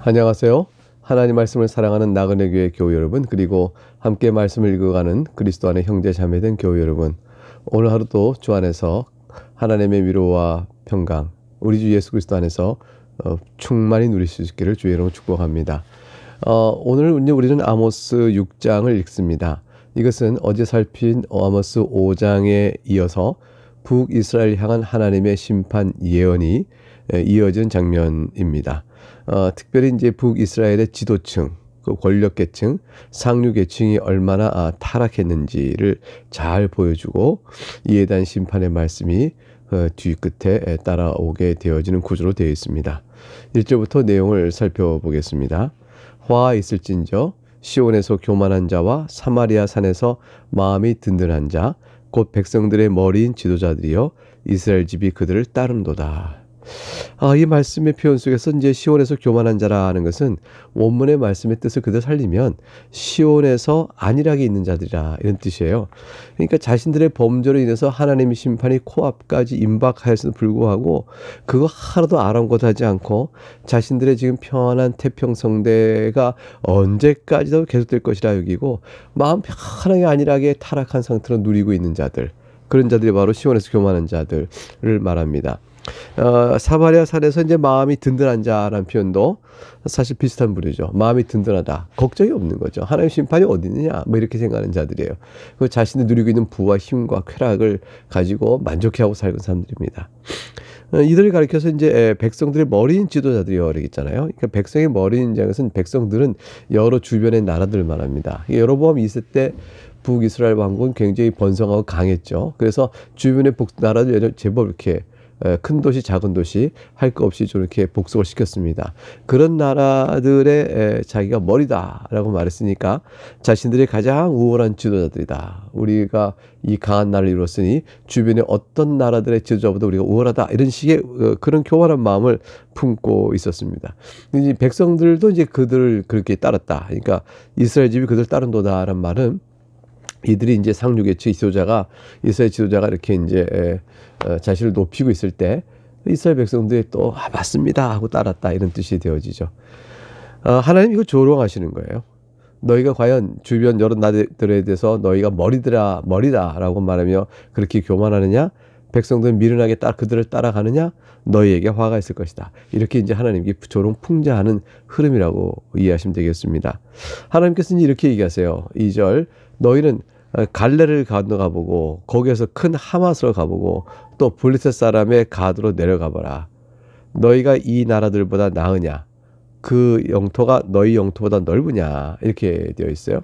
안녕하세요. 하나님 말씀을 사랑하는 나그네 교회 교우 여러분, 그리고 함께 말씀을 읽어가는 그리스도 안의 형제 자매된 교우 여러분, 오늘 하루도 주 안에서 하나님의 위로와 평강, 우리 주 예수 그리스도 안에서 충만히 누릴 수 있기를 주의 이름으로 축복합니다. 오늘 우리는 아모스 6장을 읽습니다. 이것은 어제 살핀 아모스 5장에 이어서 북이스라엘 향한 하나님의 심판 예언이 이어진 장면입니다. 특별히 이제 북이스라엘의 지도층, 그 권력계층, 상류계층이 얼마나 타락했는지를 잘 보여주고 이에 대한 심판의 말씀이 뒤끝에 따라오게 되어지는 구조로 되어 있습니다. 1절부터 내용을 살펴보겠습니다. 화 있을진저 시온에서 교만한 자와 사마리아 산에서 마음이 든든한 자, 곧 백성들의 머리인 지도자들이여 이스라엘 집이 그들을 따른도다. 이 말씀의 표현 속에서 이제 시온에서 교만한 자라는 것은 원문의 말씀의 뜻을 그대로 살리면 시온에서 안일하게 있는 자들이라 이런 뜻이에요. 그러니까 자신들의 범죄로 인해서 하나님의 심판이 코앞까지 임박하였음에도 불구하고 그거 하나도 아랑곳하지 않고 자신들의 지금 평안한 태평성대가 언제까지도 계속될 것이라 여기고 마음 편하게 안일하게 타락한 상태로 누리고 있는 자들, 그런 자들이 바로 시온에서 교만한 자들을 말합니다. 사마리아 산에서 이제 마음이 든든한 자라는 표현도 사실 비슷한 부류죠. 마음이 든든하다, 걱정이 없는 거죠. 하나님 심판이 어디 있느냐, 뭐 이렇게 생각하는 자들이에요. 그 자신이 누리고 있는 부와 힘과 쾌락을 가지고 만족해하고 살고 사람들입니다. 이들을 가리켜서 이제 백성들의 머리인 지도자들이라고 그러겠잖아요. 그러니까 백성의 머리인 자는 백성들은 여러 주변의 나라들을 말합니다. 여로보암이 있을 때 북이스라엘 왕국은 굉장히 번성하고 강했죠. 그래서 주변의 나라들 제법 이렇게 큰 도시 작은 도시 할 것 없이 좀 이렇게 복속을 시켰습니다. 그런 나라들의 자기가 머리다라고 말했으니까 자신들이 가장 우월한 지도자들이다. 우리가 이 강한 나라를 이뤘으니 주변의 어떤 나라들의 지도자보다 우리가 우월하다, 이런 식의 그런 교만한 마음을 품고 있었습니다. 이제 백성들도 이제 그들을 그렇게 따랐다. 그러니까 이스라엘 집이 그들을 따른도다라는 말은 이들이 이제 상류계층 지도자가, 이스라엘 지도자가 이렇게 이제 자신을 높이고 있을 때 이스라엘 백성들이 또 맞습니다 하고 따랐다, 이런 뜻이 되어지죠. 하나님 이거 조롱하시는 거예요. 너희가 과연 주변 여러 나라들에 대해서 너희가 머리다라고 말하며 그렇게 교만하느냐? 백성들은 미련하게 그들을 따라가느냐? 너희에게 화가 있을 것이다. 이렇게 이제 하나님께 조롱 풍자하는 흐름이라고 이해하시면 되겠습니다. 하나님께서는 이렇게 얘기하세요. 2절, 너희는 갈레를 건너가 보고 거기에서 큰 하맛으로 가보고 또 블레셋 사람의 가드로 내려가 보라. 너희가 이 나라들보다 나으냐? 그 영토가 너희 영토보다 넓으냐? 이렇게 되어 있어요.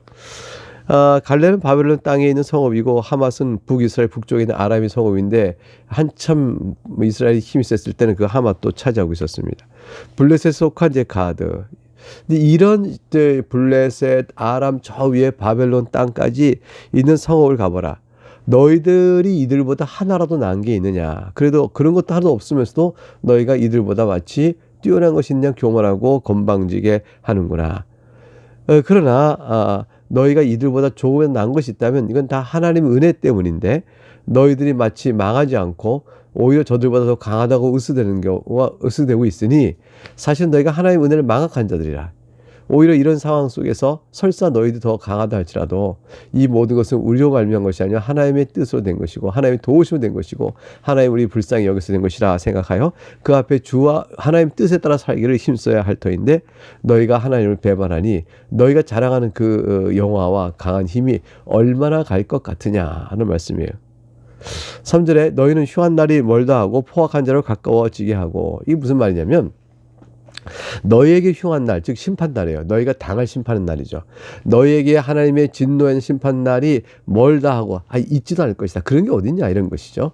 갈레는 바벨론 땅에 있는 성읍이고 하맛은 북이스라엘 북쪽에 있는 아람의 성읍인데 한참 이스라엘이 힘이 셌을 때는 그 하맛도 차지하고 있었습니다. 블레셋에 속한 이제 가드. 근데 이런 블레셋, 아람 저 위에 바벨론 땅까지 있는 성읍을 가보라. 너희들이 이들보다 하나라도 나은 게 있느냐? 그래도 그런 것도 하나도 없으면서도 너희가 이들보다 마치 뛰어난 것이 있냐 교만하고 건방지게 하는구나. 그러나 너희가 이들보다 조금 나은 것이 있다면 이건 다 하나님의 은혜 때문인데 너희들이 마치 망하지 않고 오히려 저들보다 더 강하다고 으스대고 있으니 사실 너희가 하나님의 은혜를 망각한 자들이라. 오히려 이런 상황 속에서 설사 너희도 더 강하다 할지라도 이 모든 것은 우리로 말미암은 것이 아니라 하나님의 뜻으로 된 것이고 하나님의 도우심으로 된 것이고 하나님 우리 불쌍히 여기서 된 것이라 생각하여 그 앞에 주와 하나님 뜻에 따라 살기를 힘써야 할 터인데 너희가 하나님을 배반하니 너희가 자랑하는 그 영화와 강한 힘이 얼마나 갈 것 같으냐 하는 말씀이에요. 3절에 너희는 휴한 날이 멀다 하고 포악한 자로 가까워지게 하고, 이게 무슨 말이냐면 너희에게 흉한 날, 즉 심판날이에요. 너희가 당할 심판의 날이죠. 너희에게 하나님의 진노의 심판날이 멀다 하고 있지도 않을 것이다. 그런 게 어딨냐 이런 것이죠.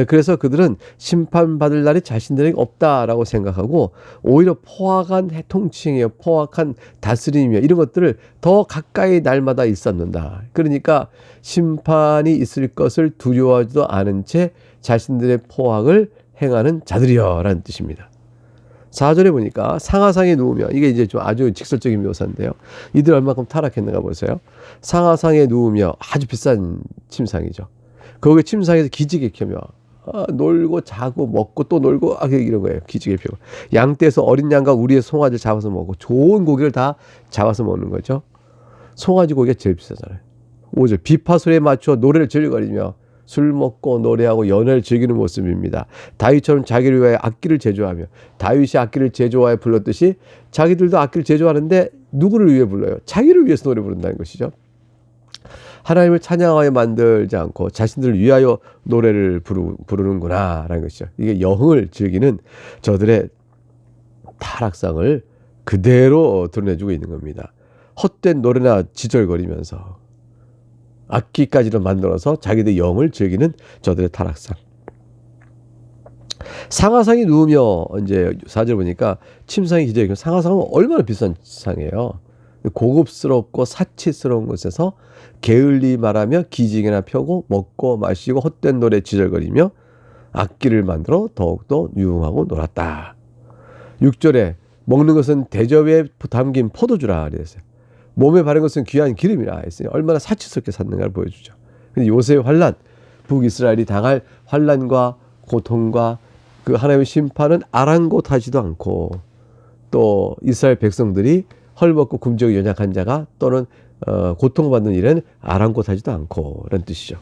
그래서 그들은 심판받을 날이 자신들에게 없다라고 생각하고 오히려 포악한 통치이며 포악한 다스림이며 이런 것들을 더 가까이 날마다 있었는다. 그러니까 심판이 있을 것을 두려워하지도 않은 채 자신들의 포악을 행하는 자들이여 라는 뜻입니다. 4절에 보니까 상하상에 누우며, 이게 이제 좀 아주 직설적인 묘사인데요. 이들 얼마큼 타락했는가 보세요. 상하상에 누우며, 아주 비싼 침상이죠. 거기 침상에서 기지개 켜며 놀고 자고 먹고 또 놀고 이런 거예요. 기지개 펴고. 양떼에서 어린 양과 우리의 송아지를 잡아서 먹고 좋은 고기를 다 잡아서 먹는 거죠. 송아지 고기가 제일 비싸잖아요. 5절 비파 소리에 맞춰 노래를 즐거리며 술 먹고 노래하고 연애를 즐기는 모습입니다. 다윗처럼 자기를 위하여 악기를 제조하며, 다윗이 악기를 제조하여 불렀듯이 자기들도 악기를 제조하는데 누구를 위해 불러요? 자기를 위해서 노래 부른다는 것이죠. 하나님을 찬양하여 만들지 않고 자신들을 위하여 노래를 부르는구나 라는 것이죠. 이게 영을 즐기는 저들의 타락상을 그대로 드러내주고 있는 겁니다. 헛된 노래나 지절거리면서 악기까지도 만들어서 자기들 영을 즐기는 저들의 타락상. 상하상이 누우며, 이제 4절 보니까 침상이 기저귀. 상하상은 얼마나 비싼 상이에요. 고급스럽고 사치스러운 곳에서 게을리 말하며 기지개나 펴고 먹고 마시고 헛된 노래 지절거리며 악기를 만들어 더욱더 유흥하고 놀았다. 6절에 먹는 것은 대접에 담긴 포도주라 그랬어요. 몸에 바른 것은 귀한 기름이라 했어요. 얼마나 사치스럽게 샀는가를 보여주죠. 근데 요새의 환란, 북이스라엘이 당할 환란과 고통과 그 하나님의 심판은 아랑곳하지도 않고, 또 이스라엘 백성들이 헐벗고 굶주리고 연약한 자가 또는 고통받는 일은 아랑곳하지도 않고, 이런 뜻이죠.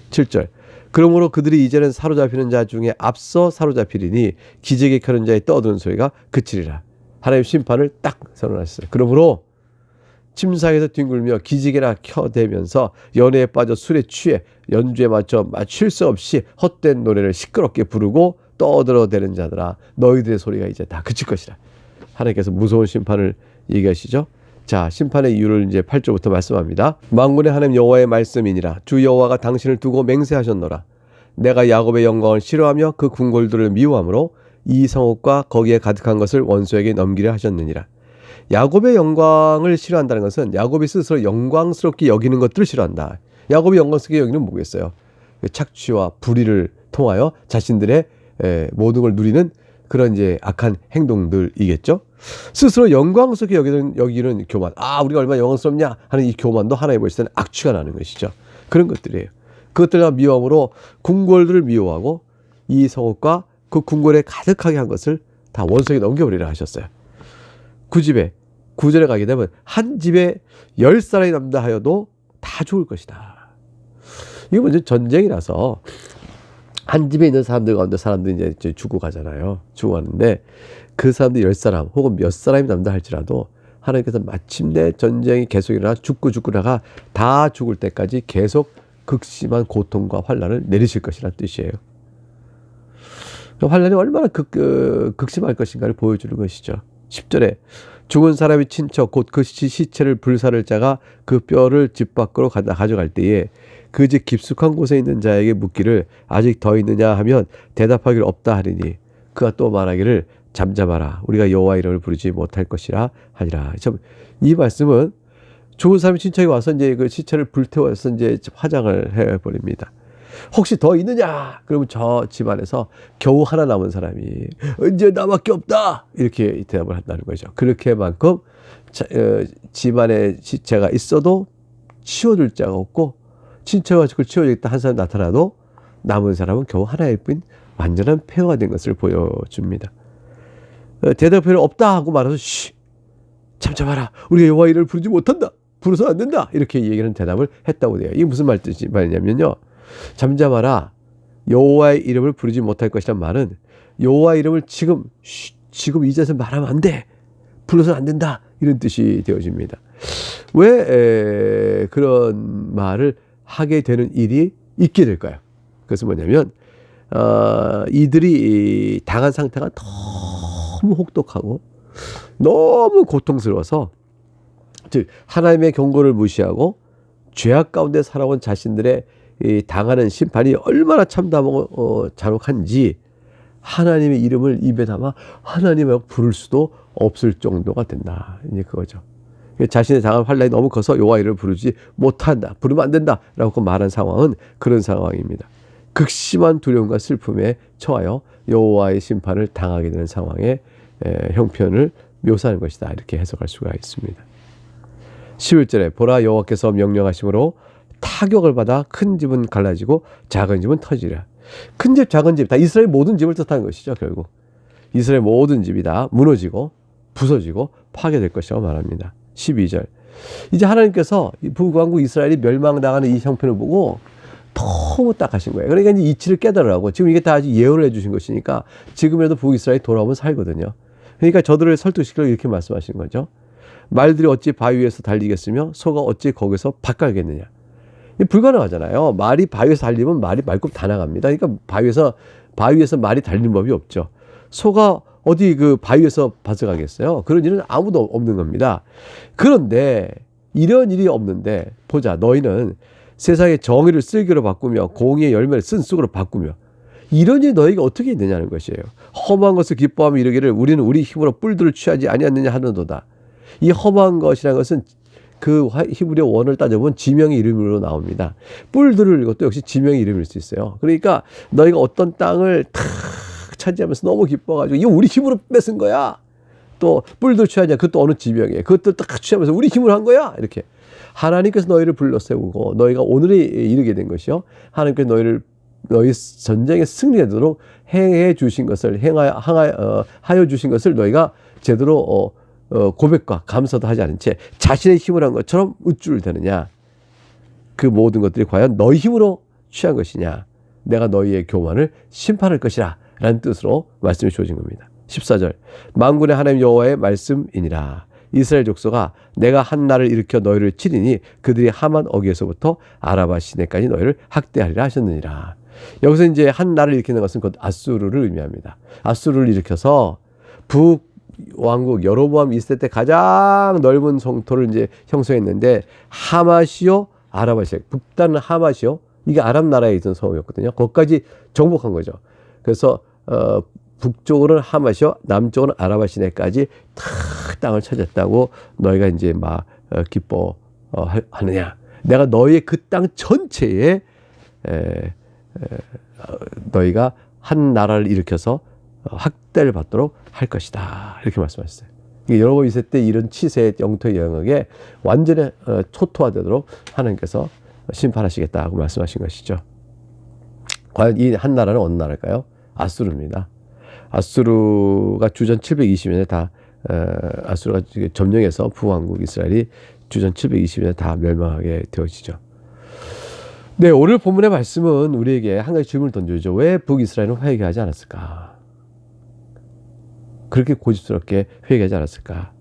7절 그러므로 그들이 이제는 사로잡히는 자 중에 앞서 사로잡히리니 기지개 켜는 자의 떠드는 소리가 그치리라. 하나님의 심판을 딱 선언하셨어요. 그러므로 침상에서 뒹굴며 기지개나 켜대면서 연애에 빠져 술에 취해 연주에 맞춰 쉴 새 없이 헛된 노래를 시끄럽게 부르고 떠들어대는 자들아, 너희들의 소리가 이제 다 그칠 것이라. 하나님께서 무서운 심판을 얘기하시죠. 자, 심판의 이유를 이제 8절부터 말씀합니다. 만군의 하나님 여호와의 말씀이니라. 주 여호와가 당신을 두고 맹세하셨노라. 내가 야곱의 영광을 싫어하며 그 궁궐들을 미워하므로 이 성읍과 거기에 가득한 것을 원수에게 넘기려 하셨느니라. 야곱의 영광을 싫어한다는 것은 야곱이 스스로 영광스럽게 여기는 것들을 싫어한다. 야곱이 영광스럽게 여기는 뭐겠어요? 착취와 불의를 통하여 자신들의 모든 걸 누리는 그런 이제 악한 행동들이겠죠. 스스로 영광스럽게 여기는 교만. 우리가 얼마나 영광스럽냐 하는 이 교만도 하나님 보실 때는 악취가 나는 것이죠. 그런 것들이에요. 그것들과 미워함으로 궁궐들을 미워하고 이 성읍과 그 궁궐에 가득하게 한 것을 다 원수에게 넘겨버리라 하셨어요. 9절에 가게 되면 한 집에 10사람이 남다 하여도 다 죽을 것이다. 이게 먼저 전쟁이라서 한 집에 있는 사람들 가운데 사람들이 이제 죽어가잖아요. 죽어가는데 그 사람들이 10사람 혹은 몇 사람이 남다 할지라도 하나님께서 마침내 전쟁이 계속 일어나 죽고나가 다 죽을 때까지 계속 극심한 고통과 환난을 내리실 것이라는 뜻이에요. 환난이 얼마나 극심할 것인가를 보여주는 것이죠. 10절에 죽은 사람의 친척 곧 그 시체를 불사를 자가 그 뼈를 집 밖으로 가져갈 때에 그 집 깊숙한 곳에 있는 자에게 묻기를 아직 더 있느냐 하면 대답하기를 없다 하리니 그가 또 말하기를 잠잠하라 우리가 여호와 이름을 부르지 못할 것이라 하니라. 이 말씀은 죽은 사람의 친척이 와서 이제 그 시체를 불태워서 이제 화장을 해버립니다. 혹시 더 있느냐? 그러면 저 집안에서 겨우 하나 남은 사람이 이제 나밖에 없다 이렇게 대답을 한다는 거죠. 그렇게만큼 집안에 시체가 있어도 치워줄 자가 없고 친척이 그걸 치워주겠다 한 사람 나타나도 남은 사람은 겨우 하나일 뿐 완전한 폐허가 된 것을 보여줍니다. 대답할 필요 없다 하고 말해서 잠잠하라 우리가 여호와 이름을 부르지 못한다 부르서 안 된다 이렇게 얘기하는 대답을 했다고 돼요. 이게 무슨 말이냐면요, 잠잠하라 여호와의 이름을 부르지 못할 것이란 말은 여호와 이름을 지금 이 자리에서 말하면 안 돼 불러서는 안 된다 이런 뜻이 되어집니다. 왜 그런 말을 하게 되는 일이 있게 될까요? 그것은 뭐냐면 이들이 당한 상태가 너무 혹독하고 너무 고통스러워서, 즉 하나님의 경고를 무시하고 죄악 가운데 살아온 자신들의 당하는 심판이 얼마나 참담하고 잔혹한지 하나님의 이름을 입에 담아 하나님을 부를 수도 없을 정도가 된다. 이제 그거죠. 자신의 당한 환난이 너무 커서 여호와 이름을 부르지 못한다. 부르면 안 된다. 라고 말한 상황은 그런 상황입니다. 극심한 두려움과 슬픔에 처하여 여호와의 심판을 당하게 되는 상황의 형편을 묘사하는 것이다. 이렇게 해석할 수가 있습니다. 11절에 보라 여호와께서 명령하심으로 타격을 받아 큰 집은 갈라지고 작은 집은 터지리라. 큰 집, 작은 집 다 이스라엘 모든 집을 뜻하는 것이죠. 결국 이스라엘 모든 집이 다 무너지고 부서지고 파괴될 것이라고 말합니다. 12절. 이제 하나님께서 북왕국 이스라엘이 멸망당하는 이 형편을 보고 너무 딱하신 거예요. 그러니까 이제 이치를 깨달으라고. 지금 이게 다 아직 예언을 해주신 것이니까 지금이라도 북이스라엘이 돌아오면 살거든요. 그러니까 저들을 설득시키려고 이렇게 말씀하시는 거죠. 말들이 어찌 바위 위에서 달리겠으며 소가 어찌 거기서 밭갈겠느냐. 불가능하잖아요. 말이 바위에서 달리면 말이 말굽 다 나갑니다. 그러니까 바위에서 말이 달리는 법이 없죠. 소가 어디 그 바위에서 밭을 가겠어요? 그런 일은 아무도 없는 겁니다. 그런데 이런 일이 없는데 보자. 너희는 세상의 정의를 쓸개로 바꾸며 공의의 열매를 쓴 쑥으로 바꾸며 이런 일이 너희가 어떻게 있느냐는 것이에요. 험한 것을 기뻐하며 이르기를 우리는 우리 힘으로 뿔들을 취하지 아니하느냐 하는도다. 이 험한 것이라는 것은 그 히브리어 원어를 따져보면 지명의 이름으로 나옵니다. 뿔들을 이것도 역시 지명의 이름일 수 있어요. 그러니까 너희가 어떤 땅을 탁 차지하면서 너무 기뻐가지고 이거 우리 힘으로 뺏은 거야. 또 뿔들 취하냐 그것도 어느 지명이에요. 그것도 딱 취하면서 우리 힘으로 한 거야. 이렇게 하나님께서 너희를 불러 세우고 너희가 오늘에 이르게 된 것이요. 하나님께서 너희 전쟁에 승리하도록 행해 주신 것을 하여 주신 것을 너희가 제대로 고백과 감사도 하지 않은 채 자신의 힘을 한 것처럼 우쭐을 대느냐. 그 모든 것들이 과연 너희 힘으로 취한 것이냐. 내가 너희의 교만을 심판할 것이라 라는 뜻으로 말씀이 주어진 겁니다. 14절. 만군의 하나님 여호와의 말씀이니라. 이스라엘 족속아 내가 한 날을 일으켜 너희를 치리니 그들이 하만 어귀에서부터 아라바 시내까지 너희를 학대하리라 하셨느니라. 여기서 이제 한 날을 일으키는 것은 곧 아수르를 의미합니다. 아수르를 일으켜서 북왕국 여로보암 있을 때 가장 넓은 성토를 이제 형성했는데 하마시오 아라바시 북단은 하마시오 이게 아랍 나라에 있던 성이었거든요. 거기까지 정복한 거죠. 그래서 북쪽으로는 하마시오 남쪽은 아라바 시내까지 탁 땅을 차졌다고 너희가 이제 막 기뻐하느냐. 내가 너희의 그 땅 전체에 너희가 한 나라를 일으켜서 학대를 받도록 할 것이다. 이렇게 말씀하셨어요. 여러분 있을 때 이런 치세의 영토의 영역에 완전히 초토화되도록 하나님께서 심판하시겠다고 말씀하신 것이죠. 과연 이 한 나라는 어느 나라일까요? 아수르입니다. 아수르가 주전 720년에 다 아수르가 점령해서 북왕국 이스라엘이 주전 720년에 다 멸망하게 되어지죠. 네, 오늘 본문의 말씀은 우리에게 한 가지 질문을 던져주죠. 왜 북이스라엘은 회개하지 않았을까? 그렇게 고집스럽게 회개하지 않았을까?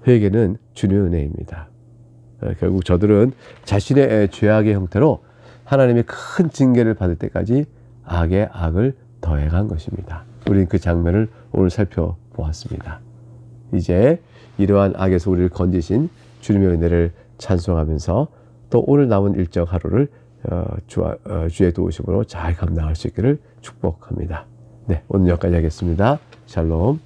회개는 주님의 은혜입니다. 결국 저들은 자신의 죄악의 형태로 하나님의 큰 징계를 받을 때까지 악의 악을 더해간 것입니다. 우리는 그 장면을 오늘 살펴보았습니다. 이제 이러한 악에서 우리를 건지신 주님의 은혜를 찬송하면서 또 오늘 남은 일정 하루를 주의 도우심으로 잘 감당할 수 있기를 축복합니다. 네, 오늘 여기까지 하겠습니다. 샬롬.